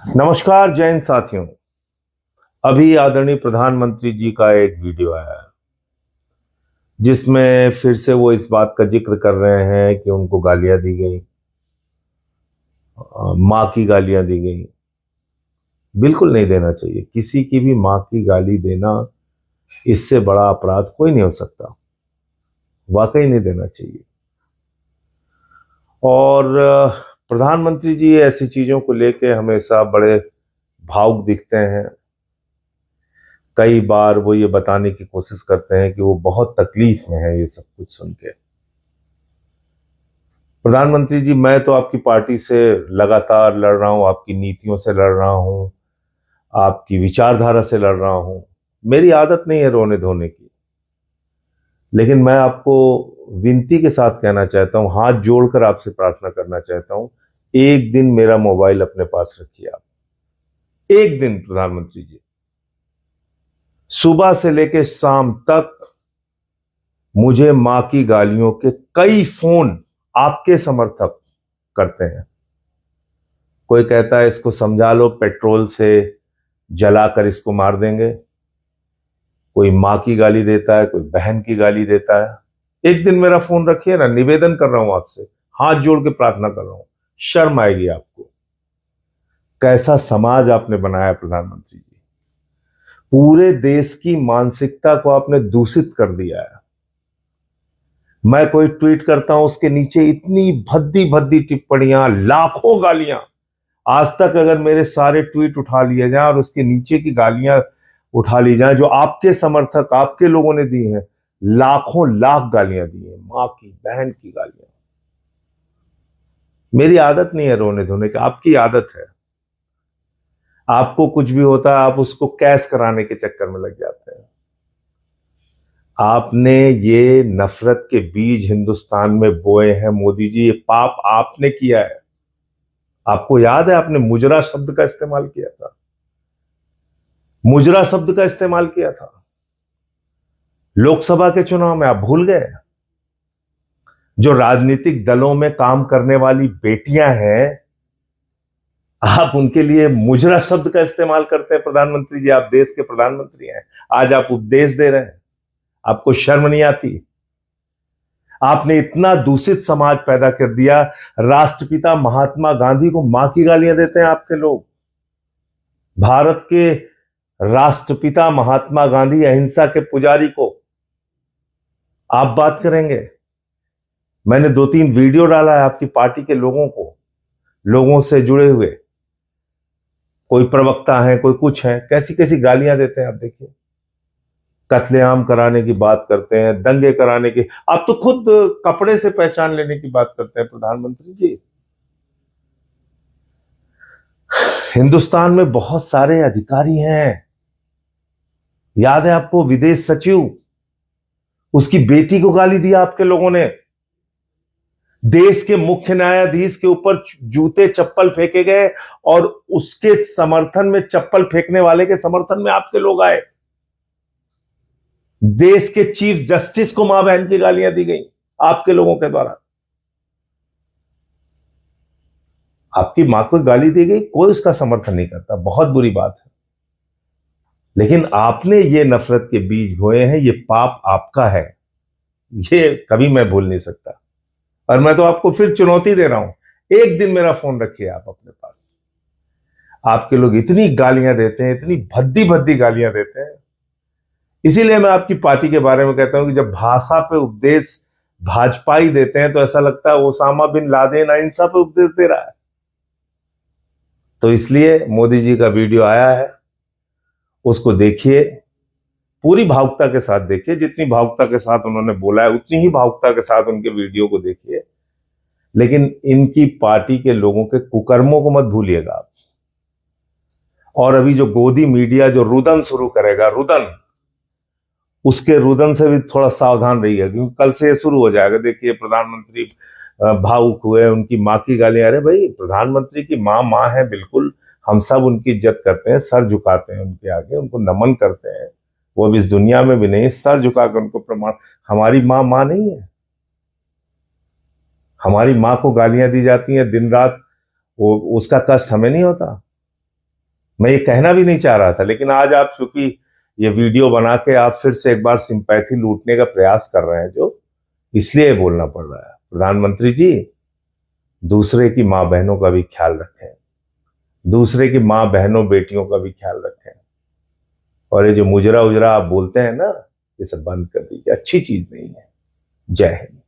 नमस्कार जैन साथियों। अभी आदरणीय प्रधानमंत्री जी का एक वीडियो आया है जिसमें फिर से वो इस बात का जिक्र कर रहे हैं कि उनको गालियां दी गई, माँ की गालियां दी गई। बिल्कुल नहीं देना चाहिए। किसी की भी माँ की गाली देना, इससे बड़ा अपराध कोई नहीं हो सकता। वाकई नहीं देना चाहिए। और प्रधानमंत्री जी ऐसी चीजों को लेके हमेशा बड़े भावुक दिखते हैं। कई बार वो ये बताने की कोशिश करते हैं कि वो बहुत तकलीफ में है ये सब कुछ सुन के। प्रधानमंत्री जी, मैं तो आपकी पार्टी से लगातार लड़ रहा हूं, आपकी नीतियों से लड़ रहा हूं, आपकी विचारधारा से लड़ रहा हूं। मेरी आदत नहीं है रोने धोने की, लेकिन मैं आपको विनती के साथ कहना चाहता हूं, हाथ जोड़कर आपसे प्रार्थना करना चाहता हूं, एक दिन मेरा मोबाइल अपने पास रखिए आप। एक दिन प्रधानमंत्री जी, सुबह से लेकर शाम तक मुझे मां की गालियों के कई फोन आपके समर्थक करते हैं। कोई कहता है इसको समझा लो, पेट्रोल से जलाकर इसको मार देंगे। कोई मां की गाली देता है, कोई बहन की गाली देता है। एक दिन मेरा फोन रखिए ना, निवेदन कर रहा हूं आपसे, हाथ जोड़ के प्रार्थना कर रहा हूं। शर्म आएगी आपको। कैसा समाज आपने बनाया प्रधानमंत्री जी। पूरे देश की मानसिकता को आपने दूषित कर दिया है। मैं कोई ट्वीट करता हूं, उसके नीचे इतनी भद्दी भद्दी टिप्पणियां, लाखों गालियां। आज तक अगर मेरे सारे ट्वीट उठा लिए जाएं और उसके नीचे की गालियां उठा ली जाएं जो आपके समर्थक, आपके लोगों ने दी हैं, लाखों लाख गालियां दी हैं, मां की, बहन की गालियां। मेरी आदत नहीं है रोने धोने की, आपकी आदत है। आपको कुछ भी होता है आप उसको कैश कराने के चक्कर में लग जाते हैं। आपने ये नफरत के बीज हिंदुस्तान में बोए हैं मोदी जी। ये पाप आपने किया है। आपको याद है आपने मुजरा शब्द का इस्तेमाल किया था। मुजरा शब्द का इस्तेमाल किया था लोकसभा के चुनाव में, आप भूल गए? जो राजनीतिक दलों में काम करने वाली बेटियां हैं, आप उनके लिए मुजरा शब्द का इस्तेमाल करते हैं। प्रधानमंत्री जी, आप देश के प्रधानमंत्री हैं, आज आप उपदेश दे रहे हैं। आपको शर्म नहीं आती? आपने इतना दूषित समाज पैदा कर दिया। राष्ट्रपिता महात्मा गांधी को मां की गालियां देते हैं आपके लोग। भारत के राष्ट्रपिता महात्मा गांधी, अहिंसा के पुजारी को आप बात करेंगे? मैंने 2-3 वीडियो डाला है आपकी पार्टी के लोगों से जुड़े हुए। कोई प्रवक्ता है, कोई कुछ है, कैसी कैसी गालियां देते हैं आप देखिए। कत्लेआम कराने की बात करते हैं, दंगे कराने की। आप तो खुद कपड़े से पहचान लेने की बात करते हैं प्रधानमंत्री जी। हिंदुस्तान में बहुत सारे अधिकारी हैं। याद है आपको, विदेश सचिव, उसकी बेटी को गाली दिया आपके लोगों ने। देश के मुख्य न्यायाधीश के ऊपर जूते चप्पल फेंके गए और उसके समर्थन में, चप्पल फेंकने वाले के समर्थन में आपके लोग आए। देश के चीफ जस्टिस को मां बहन की गालियां दी गई आपके लोगों के द्वारा। आपकी मां को गाली दी गई, कोई उसका समर्थन नहीं करता, बहुत बुरी बात है। लेकिन आपने ये नफरत के बीज बोए हैं, ये पाप आपका है, ये कभी मैं भूल नहीं सकता। और मैं तो आपको फिर चुनौती दे रहा हूं, एक दिन मेरा फोन रखिए आप अपने पास। आपके लोग इतनी गालियां देते हैं, इतनी भद्दी भद्दी गालियां देते हैं। इसीलिए मैं आपकी पार्टी के बारे में कहता हूं कि जब भाषा पे उपदेश भाजपाई देते हैं तो ऐसा लगता है ओसामा बिन लादेन अहिंसा पे उपदेश दे रहा है। तो इसलिए मोदी जी का वीडियो आया है, उसको देखिए, पूरी भावुकता के साथ देखिए। जितनी भावुकता के साथ उन्होंने बोला है उतनी ही भावुकता के साथ उनके वीडियो को देखिए। लेकिन इनकी पार्टी के लोगों के कुकर्मों को मत भूलिएगा आप। और अभी जो गोदी मीडिया जो रुदन शुरू करेगा, रुदन, उसके रुदन से भी थोड़ा सावधान रहिएगा, क्योंकि कल से ये शुरू हो जाएगा। देखिए, प्रधानमंत्री भावुक हुए, उनकी मां की गालियां। अरे भाई, प्रधानमंत्री की मां मां है, बिल्कुल हम सब उनकी इज्जत करते हैं, सर झुकाते हैं उनके आगे, उनको नमन करते हैं। वो भी इस दुनिया में भी नहीं, सर झुकाकर उनको प्रमाण। हमारी मां मां नहीं है? हमारी मां को गालियां दी जाती हैं दिन रात, वो उसका कष्ट हमें नहीं होता? मैं ये कहना भी नहीं चाह रहा था, लेकिन आज आप चूंकि ये वीडियो बना के आप फिर से एक बार सिंपैथी लूटने का प्रयास कर रहे हैं, जो इसलिए बोलना पड़ रहा है। प्रधानमंत्री जी, दूसरे की मां बहनों का भी ख्याल रखें, दूसरे की मां बहनों बेटियों का भी ख्याल रखें। और ये जो मुजरा उजरा आप बोलते हैं ना, ये सब बंद कर दीजिए, अच्छी चीज नहीं है। जय हिंद।